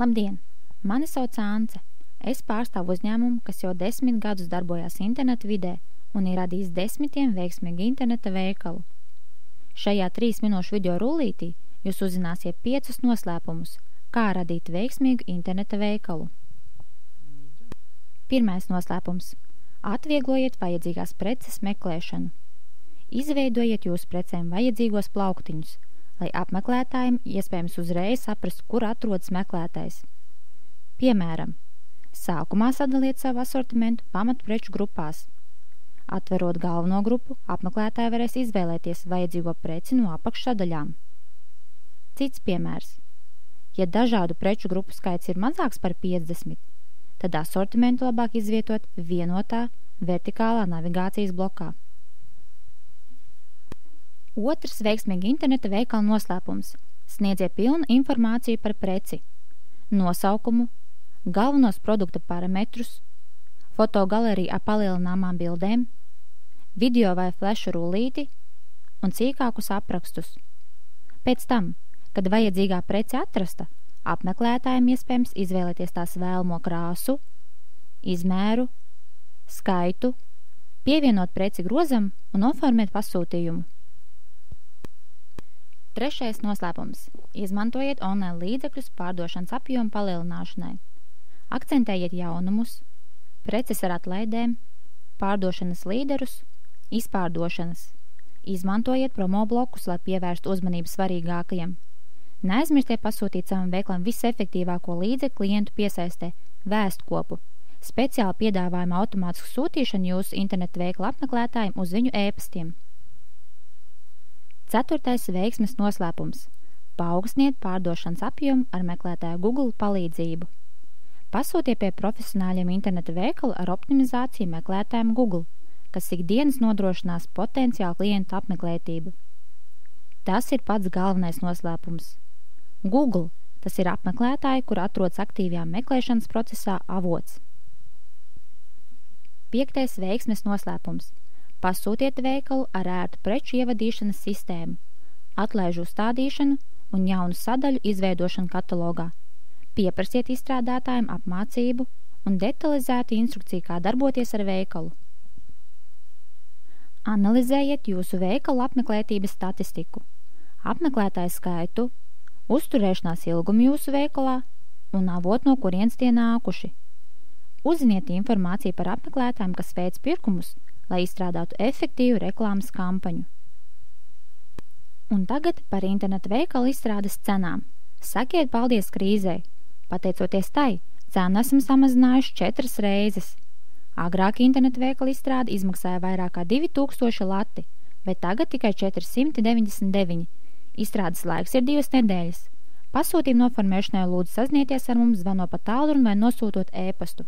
Labdien! Mani sauc Ance. Es pārstāvu uzņēmumu, kas jau 10 gadus darbojās interneta vidē un ir radījis 10 veiksmīgu interneta veikalu. Šajā 3 minūšu video rullītī jūs uzzināsiet 5 noslēpumus, kā radīt veiksmīgu interneta veikalu. Pirmais noslēpums. Atvieglojat vajadzīgās preces meklēšanu. Izveidojiet jūsu precēm vajadzīgos plauktiņus, lai apmeklētājiem iespējams uzreiz saprast, kur atrodas meklētais. Piemēram, sākumā sadaliet savu asortimentu pamatpreču grupās. Atverot galveno grupu, apmeklētāji varēs izvēlēties vajadzīgo preci no apakšsadaļām. Cits piemērs. Ja dažādu preču grupu skaits ir mazāks par 50, tad asortimentu labāk izvietot vienotā vertikālā navigācijas blokā. Otrs veiksmīgi interneta veikala noslēpums. Sniedziet pilnu informāciju par preci, nosaukumu, galvenos produkta parametrus, fotogaleriju ar palielināmām bildēm, video vai flešu rullīti un cīkākus aprakstus. Pēc tam, kad vajadzīgā prece atrasta, apmeklētājiem iespējams izvēlēties tās vēlamo krāsu, izmēru, skaitu, pievienot preci grozam un noformēt pasūtījumu. Trešais noslēpums. Izmantojiet online līdzekļus pārdošanas apjomu palielināšanai. Akcentējiet jaunumus, preces ar atlaidēm, pārdošanas līderus, izpārdošanas. Izmantojiet promo blokus, lai pievērstu uzmanību svarīgākajiem. Neaizmirstiet pasūtīt savam veiklam visefektīvāko līdzekļu klientu piesaistē – vēstkopu, speciāli piedāvājumu automātisku sūtīšanu jūsu internetu veikla apmeklētājiem uz viņu ēpastiem. Ceturtais veiksmes noslēpums. Paaugstiniet pārdošanas apjomu ar meklētāju Google palīdzību. Pasūtiet pie profesionāļiem interneta veikalu ar optimizāciju meklētājiem Google, kas ikdienas nodrošinās potenciālu klientu apmeklētību. Tas ir pats galvenais noslēpums. Google – tas ir apmeklētāji, kur atrodas aktīvajā meklēšanas procesā avots. 5. veiksmes noslēpums. Pasūtiet veikalu ar ērtu preču ievadīšanas sistēmu, atlaižu uzstādīšanu un jaunu sadaļu izveidošanu katalogā. Pieprasiet izstrādātājiem apmācību un detalizētu instrukciju, kā darboties ar veikalu. Analizējiet jūsu veikalu apmeklētības statistiku, apmeklētāju skaitu, uzturēšanās ilgumu jūsu veikalā un avotu, no kurienes tie nākuši. Uzziniet informāciju par apmeklētājiem, kas veic pirkumus, lai izstrādātu efektīvu reklāmas kampaņu. Un tagad par interneta veikalu izstrādes cenām. Sakiet paldies krīzei. Pateicoties tai, cenu esam samazinājuši 4 reizes. Agrāk interneta veikala izstrāde izmaksāja vairāk kā 2000 lati, bet tagad tikai 499. Izstrādes laiks ir 2 nedēļas. Pasūtījumu noformēšanai lūdzu sazināties ar mums, zvanot pa tālruni vai nosūtot ēpastu.